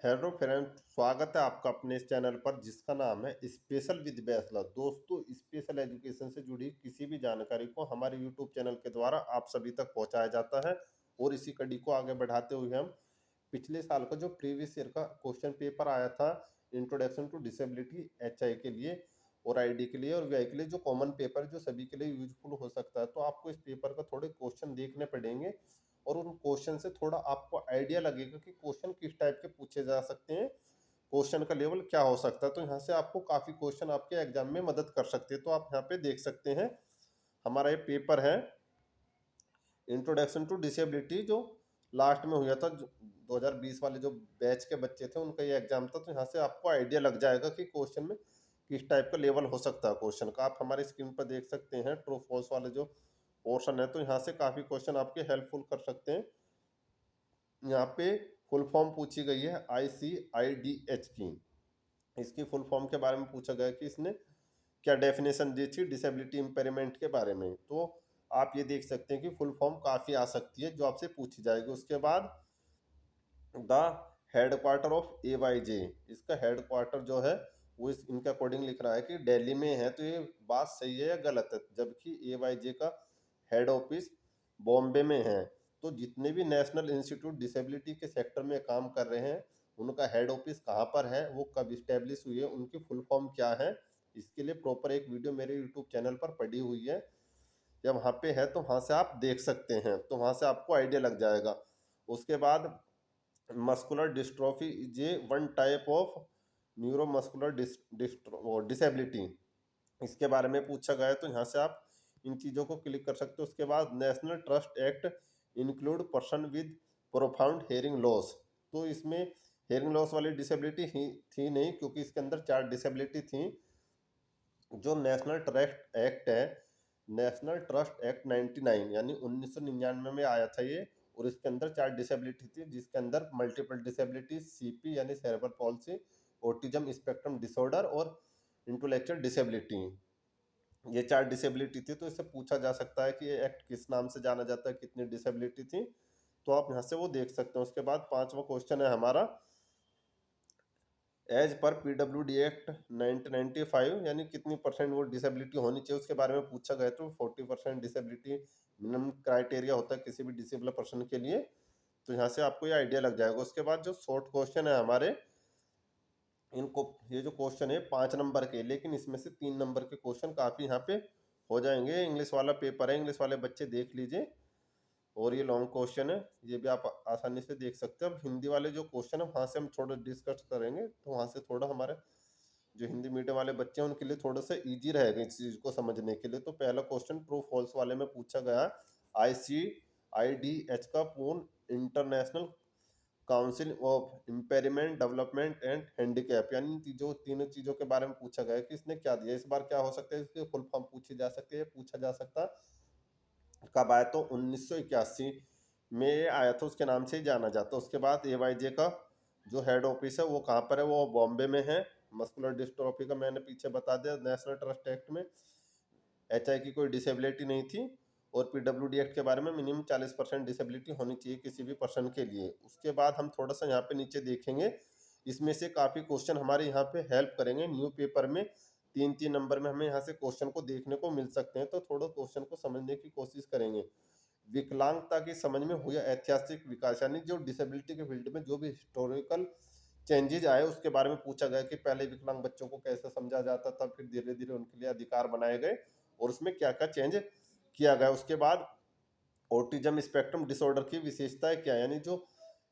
Hello friend, स्वागत है आपका अपने इस चैनल पर जिसका नाम है स्पेशल विद बैचलर। दोस्तों, स्पेशल एजुकेशन से जुड़ी किसी भी जानकारी को हमारे यूट्यूब चैनल के द्वारा आप सभी तक पहुंचाया जाता है। और इसी कड़ी को आगे बढ़ाते हुए हम पिछले साल का जो प्रीवियस ईयर का क्वेश्चन पेपर आया था, इंट्रोडक्शन टू डिसेबिलिटी एचआई के लिए और आईडी के लिए और वीआई के लिए, जो कॉमन पेपर जो सभी के लिए यूजफुल हो सकता है, तो आपको इस पेपर का थोड़े क्वेश्चन देखने पड़ेंगे और उन क्वेश्चन से थोड़ा आपको आइडिया लगेगा कि क्वेश्चन किस टाइप के पूछे जा सकते हैं, क्वेश्चन का लेवल क्या हो सकता है। तो यहाँ से आपको काफ़ी क्वेश्चन आपके एग्जाम में मदद कर सकते हैं। तो आप यहाँ पे देख सकते हैं, हमारा ये पेपर है इंट्रोडक्शन टू डिसेबिलिटी, जो लास्ट में हुआ था। 2020 वाले जो बैच के बच्चे थे उनका ये एग्जाम था। तो यहाँ से आपको आइडिया लग जाएगा कि क्वेश्चन में किस टाइप का लेवल हो सकता है क्वेश्चन का। आप हमारी स्क्रीन पर देख सकते हैं ट्रू फॉल्स वाले जो पोर्शन है, तो यहाँ से काफ़ी क्वेश्चन आपके हेल्पफुल कर सकते हैं। यहाँ पे फुल फॉर्म पूछी गई है ICIDH की। इसकी फुल फॉर्म के बारे में पूछा गया कि इसने क्या डेफिनेशन दी थी डिसेबिलिटी इम्पेयरमेंट के बारे में। तो आप ये देख सकते हैं कि फुल फॉर्म काफ़ी आ सकती है जो आपसे पूछी जाएगी। उसके बाद the head quarter of AYJ, इसका हेड क्वार्टर जो है वो इनके अकॉर्डिंग लिख रहा है कि दिल्ली में है। तो ये बात सही है या गलत है? जबकि AYJ का हेड ऑफिस बॉम्बे में है। तो जितने भी नेशनल इंस्टीट्यूट डिसेबिलिटी के सेक्टर में काम कर रहे हैं, उनका हेड ऑफिस कहाँ पर है, वो कब इस्टेब्लिश हुई है, उनकी फुल फॉर्म क्या है, इसके लिए प्रॉपर एक वीडियो मेरे यूट्यूब चैनल पर पड़ी हुई है। जब वहाँ पे है तो वहाँ से आप देख सकते हैं, तो वहाँ से आपको आइडिया लग जाएगा। उसके बाद muscular dystrophy is a one type of neuromuscular disability, इसके बारे में पूछा गया है। तो यहाँ से आप इन चीज़ों को क्लिक कर सकते हो। उसके बाद national trust act include person with profound hearing loss. तो इसमें हेयरिंग लॉस वाली डिसेबिलिटी ही थी नहीं, क्योंकि इसके अंदर 4 डिसेबिलिटी थी। जो नेशनल ट्रस्ट एक्ट है, नेशनल ट्रस्ट एक्ट 99 यानी 1999 में आया था ये। और इसके अंदर 4 डिसेबिलिटी थी, जिसके अंदर मल्टीपल डिसेबिलिटी, CP यानी cerebral palsy, autism spectrum disorder और इंटेलेक्चुअल डिसेबिलिटी, ये 4 डिसेबिलिटी थी। तो इससे पूछा जा सकता है कि ये एक्ट किस नाम से जाना जाता है, कितनी डिसेबिलिटी थी। तो आप यहाँ से वो देख सकते हैं। उसके बाद 5वां क्वेश्चन है हमारा, एज पर PWD एक्ट 1995 यानी कितनी परसेंट वो डिसेबिलिटी होनी चाहिए, उसके बारे में पूछा गया। तो 40% डिसेबिलिटी मिनिमम क्राइटेरिया होता है किसी भी डिसेबल पर्सन के लिए। तो यहाँ से आपको ये आइडिया लग जाएगा। उसके बाद जो शॉर्ट क्वेश्चन है हमारे, इनको ये जो क्वेश्चन है 5 नंबर के, लेकिन इसमें से 3 नंबर के क्वेश्चन काफ़ी यहाँ पे हो जाएंगे। इंग्लिश वाला पेपर है, इंग्लिश वाले बच्चे देख लीजिए। और ये लॉन्ग क्वेश्चन है, ये भी आप आसानी से देख सकते हैं। अब हिंदी वाले जो क्वेश्चन है वहाँ से हम थोड़ा डिस्कस करेंगे, तो वहाँ से थोड़ा हमारे जो हिंदी मीडियम वाले बच्चे हैं उनके लिए थोड़ा सा इजी रहेगा इस चीज़ को समझने के लिए। तो पहला क्वेश्चन ट्रू फॉल्स वाले में पूछा गया, ICIDH का पूर्ण international council of impairment development and handicap, यानी तीनों चीज़ों के बारे में पूछा गया कि इसने क्या दिया। इस बार क्या हो सकता है, इसके फुल फॉर्म पूछी जा सकती है, पूछा जा सकता। कब आया? तो 1981 में ये आया था, उसके नाम से ही जाना जाता है। उसके बाद AYJ का जो हेड ऑफिस है वो कहाँ पर है, वो बॉम्बे में है। मस्कुलर डिस्ट्रॉफी का मैंने पीछे बता दिया, नेशनल ट्रस्ट एक्ट में HI की कोई डिसेबिलिटी नहीं थी। और PWD एक्ट के बारे में मिनिमम 40% डिसेबिलिटी होनी चाहिए किसी भी पर्सन के लिए। उसके बाद हम थोड़ा सा यहाँ पे नीचे देखेंगे, इसमें से काफ़ी क्वेश्चन हमारे यहाँ पे हेल्प करेंगे। न्यू पेपर में 3-3 नंबर में हमें यहाँ से क्वेश्चन को देखने को मिल सकते हैं। तो थोड़ा क्वेश्चन को समझने की कोशिश करेंगे। विकलांगता की समझ में हुआ ऐतिहासिक विकास, यानी जो डिसेबिलिटी के फील्ड में जो भी हिस्टोरिकल चेंजेज आए उसके बारे में पूछा गया कि पहले विकलांग बच्चों को कैसे समझा जाता था, फिर धीरे धीरे उनके लिए अधिकार बनाए गए और उसमें क्या क्या चेंज किया गया। उसके बाद ऑटिज्म स्पेक्ट्रम डिसऑर्डर की विशेषताएं क्या है, यानी जो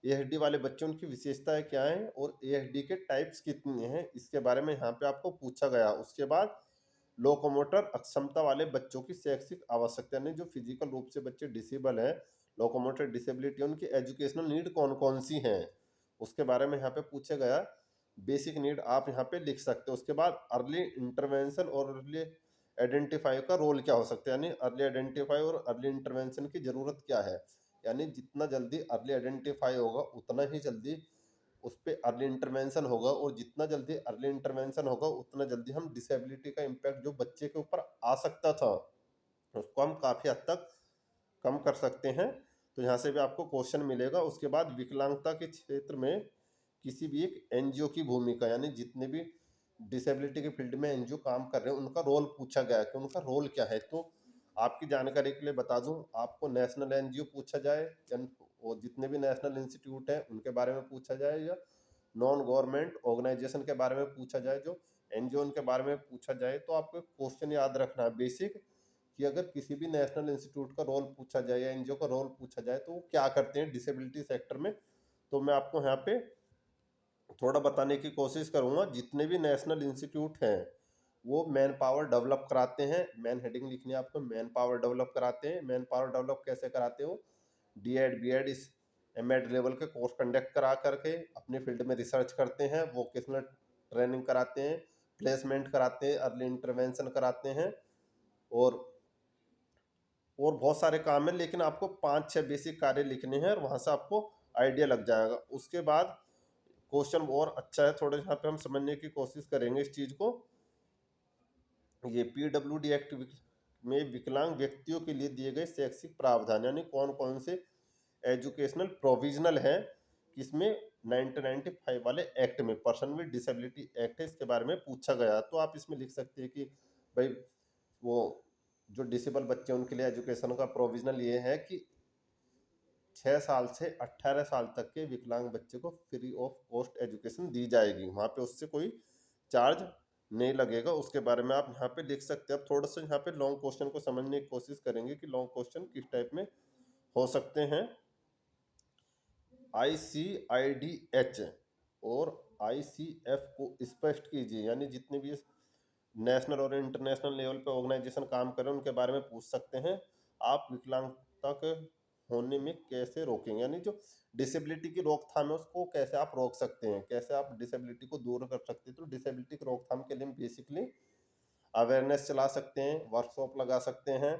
ASD वाले बच्चे उनकी विशेषताएं क्या हैं और ASD के टाइप्स कितने हैं, इसके बारे में यहाँ पे आपको पूछा गया। उसके बाद लोकोमोटर अक्षमता वाले बच्चों की शैक्षिक आवश्यकता, यानी जो फिजिकल रूप से बच्चे डिसेबल है, लोकोमोटर डिसेबिलिटी, उनकी एजुकेशनल नीड कौन कौन सी हैं, उसके बारे में यहाँ पे पूछा गया। बेसिक नीड आप यहाँ पे लिख सकते हो। उसके बाद अर्ली इंटरवेंशन और अर्ली आइडेंटिफाई का रोल क्या हो सकता है, यानी अर्ली आइडेंटिफाई और अर्ली इंटरवेंशन की ज़रूरत क्या है। यानी जितना जल्दी अर्ली आइडेंटिफाई होगा उतना ही जल्दी उस पर अर्ली इंटरवेंशन होगा, और जितना जल्दी अर्ली इंटरवेंशन होगा उतना जल्दी हम डिसेबिलिटी का इम्पैक्ट जो बच्चे के ऊपर आ सकता था उसको हम काफ़ी हद तक कम कर सकते हैं। तो यहाँ से भी आपको क्वेश्चन मिलेगा। उसके बाद विकलांगता के क्षेत्र में किसी भी एक एनजीओ की भूमिका, यानी जितने भी डिसेबिलिटी के फील्ड में एनजीओ काम कर रहे हैं उनका रोल पूछा गया है कि उनका रोल क्या है। तो आपकी जानकारी के लिए बता दूं, आपको नेशनल एनजीओ पूछा जाए या वो जितने भी नेशनल इंस्टीट्यूट हैं उनके बारे में पूछा जाए, या नॉन गवर्नमेंट ऑर्गेनाइजेशन के बारे में पूछा जाए, जो एनजीओ के बारे में पूछा जाए, तो आपको क्वेश्चन याद रखना है बेसिक, कि अगर किसी भी नेशनल इंस्टीट्यूट का रोल पूछा जाए या एनजीओ का रोल पूछा जाए तो वो क्या करते हैं डिसेबिलिटी सेक्टर में। तो मैं आपको यहाँ पे थोड़ा बताने की कोशिश करूंगा। जितने भी नेशनल इंस्टीट्यूट हैं वो मैन पावर डेवलप कराते हैं। मैन हेडिंग लिखनी है आपको, मैन पावर डेवलप कराते हैं। मैन पावर डेवलप कैसे कराते हो, डी एड बी एड इस एम एड लेवल के कोर्स कंडक्ट करा करके अपने फील्ड में रिसर्च करते हैं, वोकेशनल ट्रेनिंग कराते हैं, प्लेसमेंट कराते हैं, अर्ली इंटरवेंशन कराते हैं, और बहुत सारे काम है। लेकिन आपको 5-6 बेसिक कार्य लिखने हैं और वहां से आपको आइडिया लग जाएगा। उसके बाद क्वेश्चन और अच्छा है, थोड़े यहाँ पे हम समझने की कोशिश करेंगे इस चीज को। ये पीडब्ल्यूडी एक्ट में विकलांग व्यक्तियों के लिए दिए गए शैक्षिक प्रावधान, यानी कौन कौन से एजुकेशनल प्रोविजनल है, किसमें 1995 वाले एक्ट में पर्सन विद डिसेबिलिटी एक्ट है, इसके बारे में पूछा गया। तो आप इसमें लिख सकते हैं कि भाई वो जो डिसेबल बच्चे हैं उनके लिए एजुकेशन का प्रोविजनल ये है कि 6 साल से 18 साल तक के विकलांग बच्चे को फ्री ऑफ कॉस्ट एजुकेशन दी जाएगी, वहाँ पे उससे कोई चार्ज नहीं लगेगा। उसके बारे में आप यहाँ पे लिख सकते हैं। अब थोड़ा सा यहाँ पे लॉन्ग क्वेश्चन को समझने की कोशिश करेंगे कि लॉन्ग क्वेश्चन किस टाइप में हो सकते हैं। ICIDH और ICF को स्पष्ट कीजिए, यानी जितने भी नेशनल और इंटरनेशनल लेवल पे ऑर्गेनाइजेशन काम कर रहे हैं उनके बारे में पूछ सकते हैं। आप विकलांगता के होने में कैसे रोकेंगे, यानी जो डिसेबिलिटी की रोकथाम है उसको कैसे आप रोक सकते हैं, कैसे आप डिसेबिलिटी को दूर कर सकते हैं। तो डिसेबिलिटी की रोकथाम के लिए हम बेसिकली अवेयरनेस चला सकते हैं, वर्कशॉप लगा सकते हैं,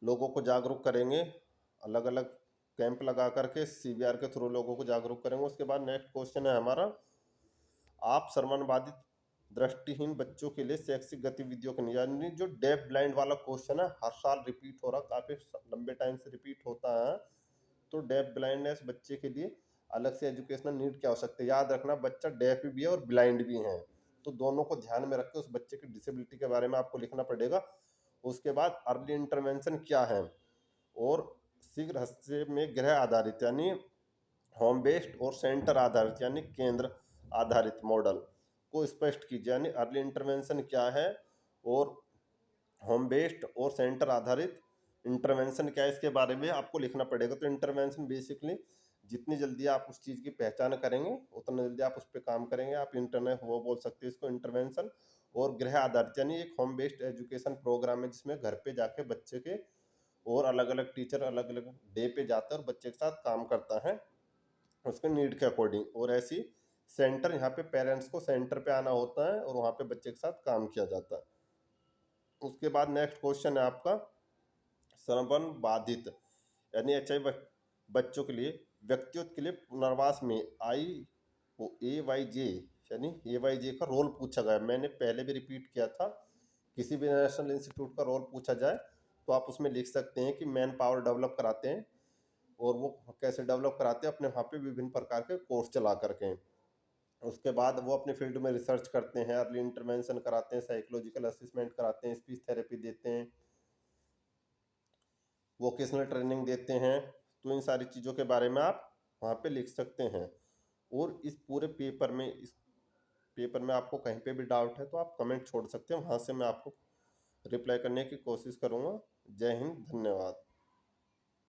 लोगों को जागरूक करेंगे, अलग अलग कैंप लगा करके CBR के थ्रू लोगों को जागरूक करेंगे। उसके बाद नेक्स्ट क्वेश्चन है हमारा, आप श्रवण बाधित दृष्टिहीन बच्चों के लिए शैक्षिक गतिविधियों के, यानी जो डेफ ब्लाइंड वाला क्वेश्चन है हर साल रिपीट हो रहा, काफी लंबे टाइम से रिपीट होता है। तो डेफ ब्लाइंडनेस बच्चे के लिए अलग से एजुकेशनल नीड क्या हो सकते हैं। याद रखना बच्चा डेफ भी है और ब्लाइंड भी है, तो दोनों को ध्यान में रख के उस बच्चे की डिसेबिलिटी के बारे में आपको लिखना पड़ेगा। उसके बाद अर्ली इंटरवेंशन क्या है, और शीघ्र हस्तक्षेप में गृह आधारित यानी होम बेस्ड और सेंटर आधारित यानी केंद्र आधारित मॉडल को स्पष्ट कीजिए, यानी अर्ली इंटरवेंशन क्या है और होम बेस्ड और सेंटर आधारित इंटरवेंशन क्या है, इसके बारे में आपको लिखना पड़ेगा। तो इंटरवेंशन बेसिकली जितनी जल्दी आप उस चीज़ की पहचान करेंगे उतना जल्दी आप उस पर काम करेंगे। आप इंटरनेट वो बोल सकते हैं इसको इंटरवेंशन। और गृह आधारित यानी एक होम बेस्ड एजुकेशन प्रोग्राम है जिसमें घर पे जाके बच्चे के और अलग अलग टीचर अलग अलग डे पे जाता है और बच्चे के साथ काम करता है उसके नीड के अकॉर्डिंग। और ऐसी सेंटर, यहाँ पे पेरेंट्स को सेंटर पे आना होता है और वहाँ पे बच्चे के साथ काम किया जाता है। उसके बाद नेक्स्ट क्वेश्चन है आपका, श्रवण बाधित यानी HIV बच्चों के लिए व्यक्तित्व के लिए पुनर्वास में AYJ यानी AYJ का रोल पूछा गया। मैंने पहले भी रिपीट किया था, किसी भी नेशनल इंस्टीट्यूट का रोल पूछा जाए तो आप उसमें लिख सकते हैं कि मैन पावर डेवलप कराते हैं, और वो कैसे डेवलप कराते हैं अपने वहाँ पे विभिन्न प्रकार के कोर्स चला करके। उसके बाद वो अपने फील्ड में रिसर्च करते हैं, अर्ली इंटरवेंशन कराते हैं, साइकोलॉजिकल असेसमेंट कराते हैं, स्पीच थेरेपी देते हैं, वोकेशनल ट्रेनिंग देते हैं। तो इन सारी चीज़ों के बारे में आप वहाँ पे लिख सकते हैं। और इस पूरे पेपर में आपको कहीं पे भी डाउट है तो आप कमेंट छोड़ सकते हैं, वहाँ से मैं आपको रिप्लाई करने की कोशिश करूँगा। जय हिंद, धन्यवाद।